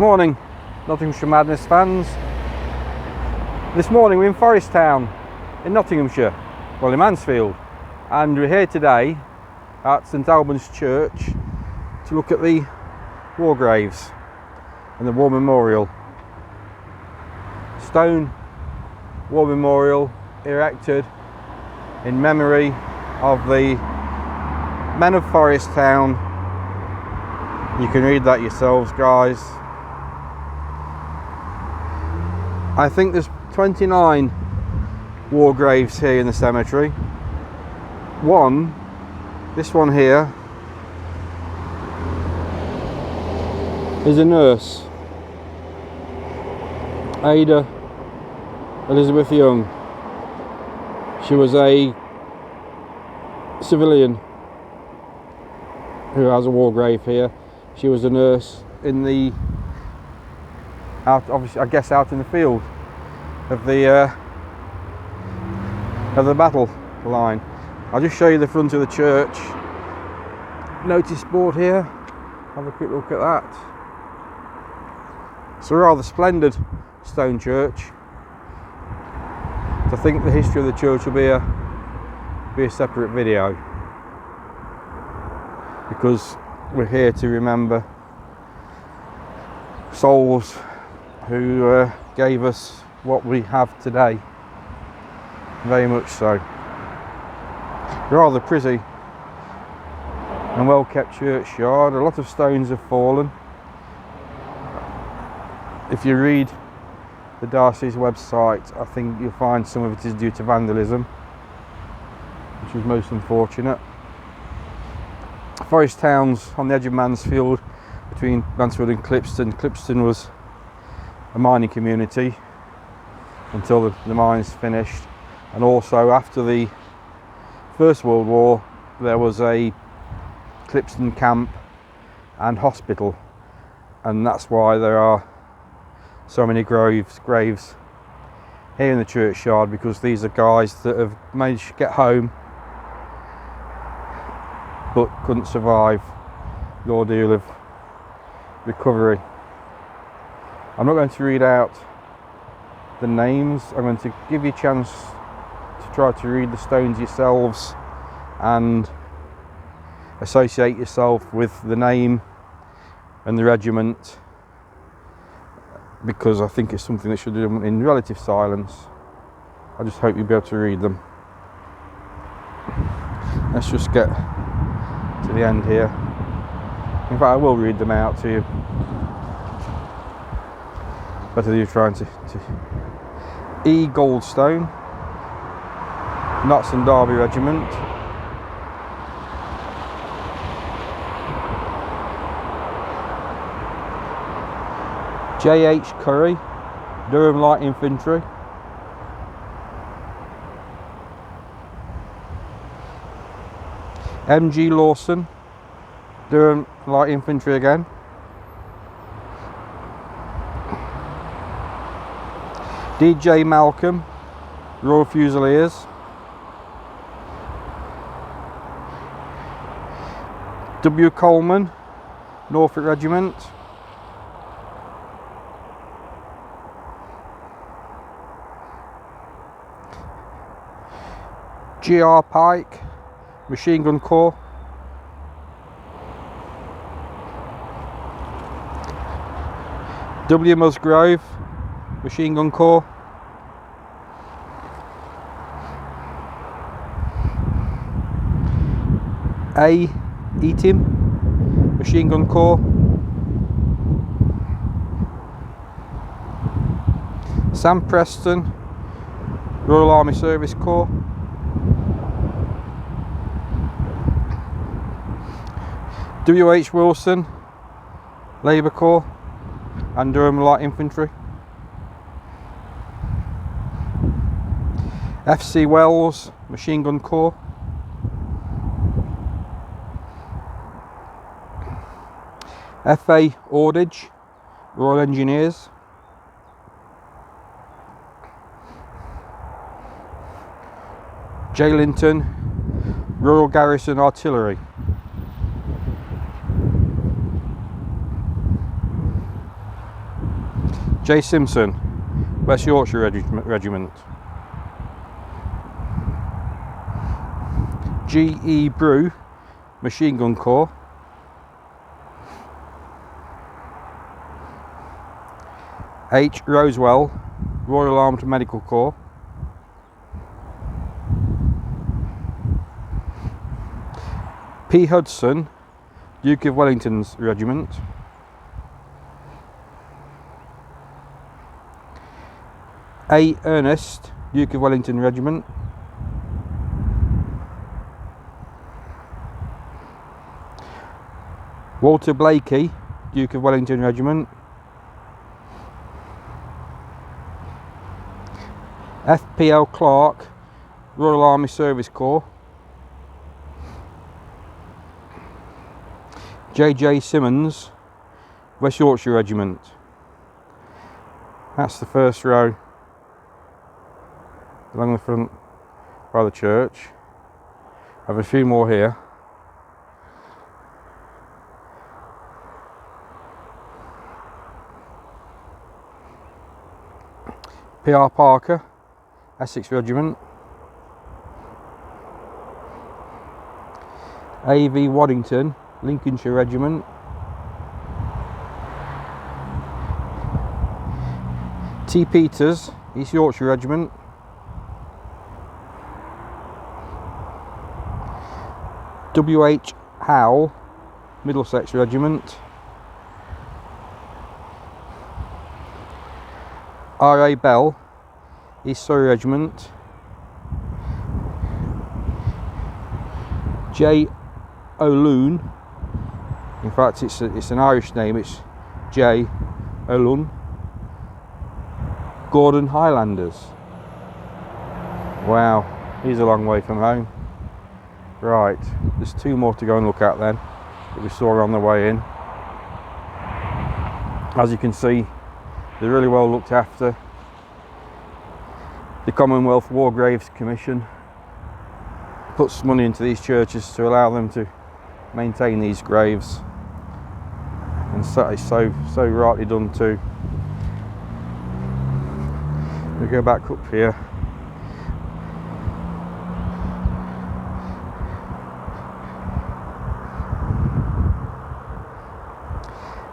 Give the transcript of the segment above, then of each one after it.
morning, Nottinghamshire Madness fans. This morning we're in Forest Town in Nottinghamshire, well in Mansfield, and we're here today at St Albans Church to look at the war graves and the war memorial. Stone war memorial erected in memory of the men of Forest Town. You can read that yourselves, guys. I think there's 29 war graves here in the cemetery. This one here, is a nurse, Ada Elizabeth Young. She was a civilian who has a war grave here. She was a nurse in the obviously I guess out in the field of the battle line. I'll just show you the front of the church. Notice board here. Have a quick look at that. It's a rather splendid stone church. I think the history of the church will be a separate video, because we're here to remember souls who gave us what we have today. Very much so. Rather pretty and well kept churchyard. A lot of stones have fallen. If you read the Darcy's website, I think you'll find some of it is due to vandalism, which is most unfortunate. Forest Town's on the edge of Mansfield, between Mansfield and Clipston. Clipston was a mining community until the mines finished, and also after the First World War there was a Clipston camp and hospital, and that's why there are so many graves here in the churchyard, because these are guys that have managed to get home but couldn't survive the ordeal of recovery. I'm not going to read out the names. I'm going to give you a chance to try to read the stones yourselves and associate yourself with the name and the regiment, because I think it's something that should be done in relative silence. I just hope you'll be able to read them. Let's just get to the end here. In fact, I will read them out to you. Better than you trying to. E. Goldstone, Notts and Derby Regiment. J. H. Curry, Durham Light Infantry. M. G. Lawson, Durham Light Infantry again. D. J. Malcolm, Royal Fusiliers. W. Coleman, Norfolk Regiment. G. R. Pike, Machine Gun Corps. W. Musgrove, Machine Gun Corps. A. Eatim, Machine Gun Corps. Sam Preston, Royal Army Service Corps. W. H. Wilson, Labour Corps and Durham Light Infantry. F. C. Wells, Machine Gun Corps. F. A. Aldridge, Royal Engineers. J. Linton, Royal Garrison Artillery. J. Simpson, West Yorkshire Regiment. G. E. Brew, Machine Gun Corps. H. Rosewell, Royal Armed Medical Corps. P. Hudson, Duke of Wellington's Regiment. A. Ernest, Duke of Wellington Regiment. Walter Blakey, Duke of Wellington Regiment. F. P. L. Clark, Royal Army Service Corps. J. J. Simmons, West Yorkshire Regiment. That's the first row along the front by the church. I have a few more here. P.R. Parker, Essex Regiment. A.V. Waddington, Lincolnshire Regiment. T. Peters, East Yorkshire Regiment. W. H. Howe, Middlesex Regiment. R. A. Bell, East Surrey Regiment. J. O'Loon, in fact it's an Irish name, it's J. O'Loon, Gordon Highlanders. Wow, he's a long way from home. Right, there's two more to go and look at then that we saw on the way in. As you can see, they're really well looked after. The Commonwealth War Graves Commission puts money into these churches to allow them to maintain these graves, and so it's so rightly done too. We go back up here.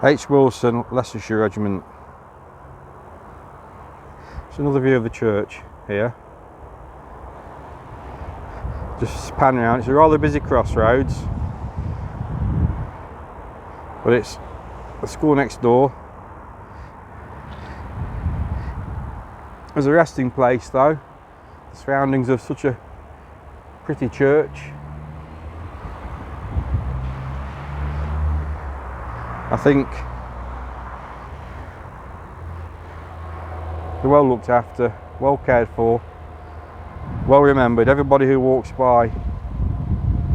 H. Wilson, Leicestershire Regiment. It's another view of the church here. Just pan around. It's a rather busy crossroads, but it's the school next door. As a resting place though, the surroundings of such a pretty church. I think they're well looked after, well cared for, well remembered. Everybody who walks by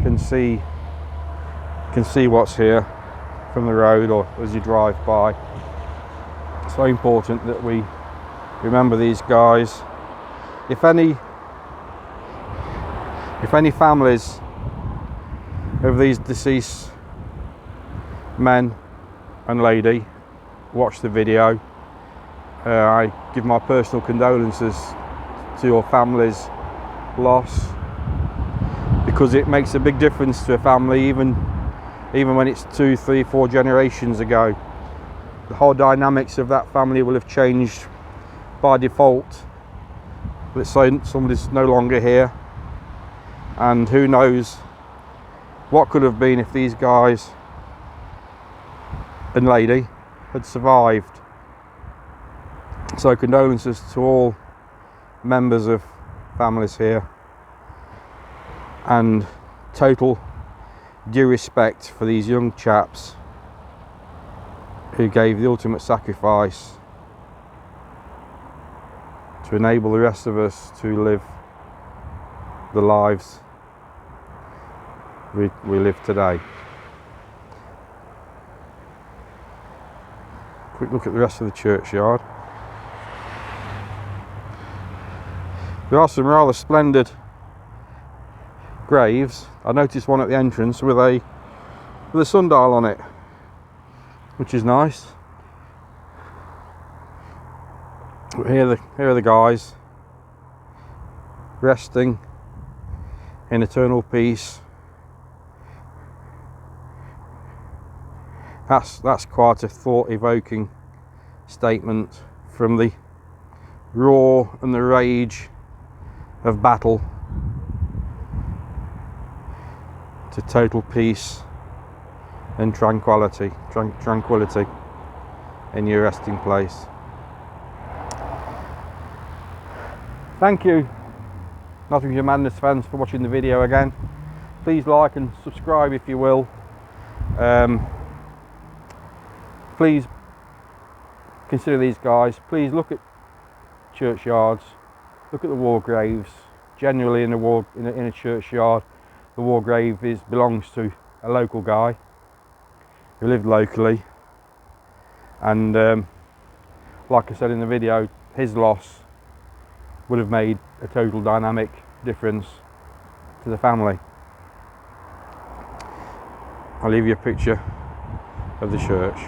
can see what's here from the road or as you drive by. It's so important that we remember these guys. If any families of these deceased men and lady watch the video, I give my personal condolences to your family's loss, because it makes a big difference to a family, even when it's 2, 3, 4 generations ago. The whole dynamics of that family will have changed by default. Let's say somebody's no longer here, and who knows what could have been if these guys and lady had survived. So condolences to all members of families here, and total due respect for these young chaps who gave the ultimate sacrifice to enable the rest of us to live the lives we live today. Quick look at the rest of the churchyard. There are some rather splendid graves. I noticed one at the entrance with a sundial on it, which is nice. here are the guys resting in eternal peace. That's quite a thought-evoking statement, from the roar and the rage of battle to total peace and tranquility in your resting place. Thank you, Nottinghamshire Madness fans, for watching the video again. Please like and subscribe if you will. Please consider these guys. Please look at churchyards, look at the war graves. Generally in a churchyard, the war grave belongs to a local guy who lived locally, and like I said in the video, his loss would have made a total dynamic difference to the family. I'll leave you a picture of the church.